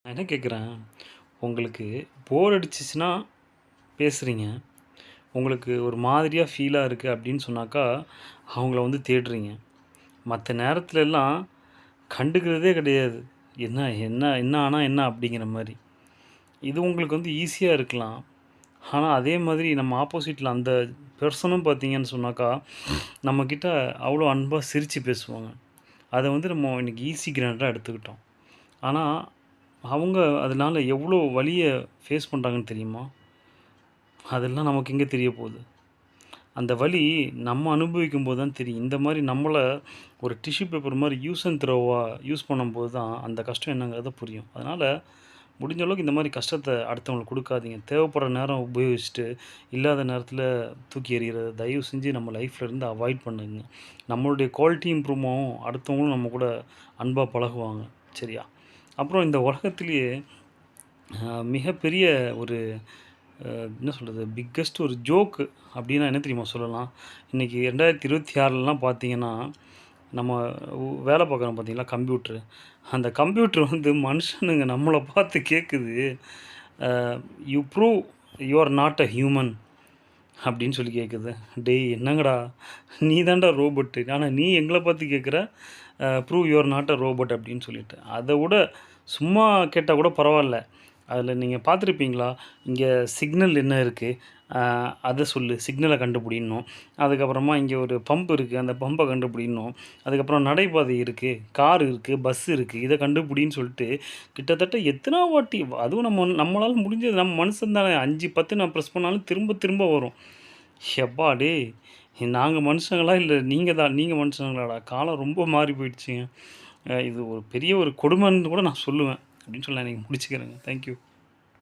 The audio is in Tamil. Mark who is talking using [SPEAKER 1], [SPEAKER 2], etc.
[SPEAKER 1] நான் என்ன கேட்குறேன், உங்களுக்கு போர் அடிச்சுச்சுன்னா பேசுறீங்க. உங்களுக்கு ஒரு மாதிரியா ஃபீலா இருக்கு அப்படின்னு சொன்னாக்கா, அவங்கள வந்து தேடுறீங்க. மத்த நேரத்துலலாம் கண்டுக்கிறதே கிடையாது. என்ன என்ன என்ன ஆனா என்ன அப்படிங்கிற மாரி. இது உங்களுக்கு வந்து ஈஸியா இருக்கலாம். ஆனா, அதே மாதிரி நம்ம ஆப்போசிட்ல அந்த பெர்சனும் பார்த்தீங்கன்னு சொன்னாக்கா, நம்மகிட்ட அவ்வளோ அன்பா சிரிச்சு பேசுவாங்க. அத வந்து நம்ம இன்னைக்கு ஈஸி கிராண்டா எடுத்துக்கிட்டோம். ஆனா, அவங்க அதனால எவ்வளோ வலிய ஃபேஸ் பண்றாங்கன்னு தெரியுமா? அதெல்லாம் நமக்கு எங்க தெரிய போது. அந்த வலி நம்ம அனுபவிக்கும்போது தான் தெரியும். இந்த மாரி நம்மள ஒரு டிஷ்யூ பேப்பர் மாரி யூஸ் அண்ட் த்ரோவா யூஸ் பண்ணும்போது தான் அந்த கஷ்டம் என்னங்கிறது புரியும். அதனால முடிஞ்ச அளவுக்கு இந்த மாரி கஷ்டத்த அடுத்தவங்களுக்கு குடுக்காதீங்க. தேவைப்படுற நேரம் உபயோகிச்சுட்டு, இல்லாத நேரத்தில தூக்கி எறியறத தயவு செஞ்சு நம்ம லைஃப்ல இருந்து அவாய்ட் பண்ணுங்க. நம்மளுடைய குவாலிட்டி இம்ப்ரூவ் ஆகும். அடுத்தவங்களும் நம்ம கூட அன்பா பழகுவாங்க. சரியா? அப்புறம் இந்த உலகத்திலேயே மிகப்பெரிய ஒரு என்ன சொல்றது? பிக்கெஸ்ட் ஒரு ஜோக்கு அப்டின்னா என்ன தெரியுமா சொல்லலாம்? இன்னைக்கு 2026லலாம் பார்த்தீங்கன்னா, நம்ம வேல பார்க்குறோம் பார்த்தீங்களா? கம்ப்யூட்டரு. அந்த கம்ப்யூட்டர் வந்து மனுஷனுங்க நம்மள பார்த்து கேட்குது. Uh "you prove you are not a human" அப்டின்னு சொல்லி கேட்குது. டேய் என்னங்கடா! நீ தான்டா ரோபோட்டு. ஆனா நீ எங்கள பார்த்து கேட்குற, "prove you are not a robot" அப்டின்னு சொல்லிட்டு. அத விட சும்மா கேட்டா கூட பரவால்ல. அதில நீங்க பார்த்துருப்பீங்களா? இங்க சிக்னல் என்ன இருக்கு? அத சொல்லு. சிக்னல கண்டுபிடின்னும். அதுக்கப்புறமா இங்க ஒரு பம்ப் இருக்கு. அந்த பம்ப கண்டுபிடின்னும். அதுக்கப்புறம் நடைபாதை இருக்கு. கார் இருக்கு. பஸ் இருக்கு. இத கண்டுபிடின்னு சொல்லிட்டு கிட்டத்தட்ட எத்தன வாட்டி அதுவும் நம்மளால முடிஞ்சது நம்ம மனுஷன் தானே 5, 10 நான் பிரஸ் பண்ணாலும் திரும்ப திரும்ப வரும். எப்பா டேய்! நாங்க மனுஷங்களா? இல்ல நீங்க மனுஷங்களாடா? காலம் ரொம்ப மாறி போயிடுச்சுங்க. இது ஒரு பெரிய ஒரு கொடுமைன்னு கூட நான் சொல்லுவேன். அப்படின்னு சொல்லி நான் இன்னைக்கு முடிச்சுக்கிறேங்க. Thank you.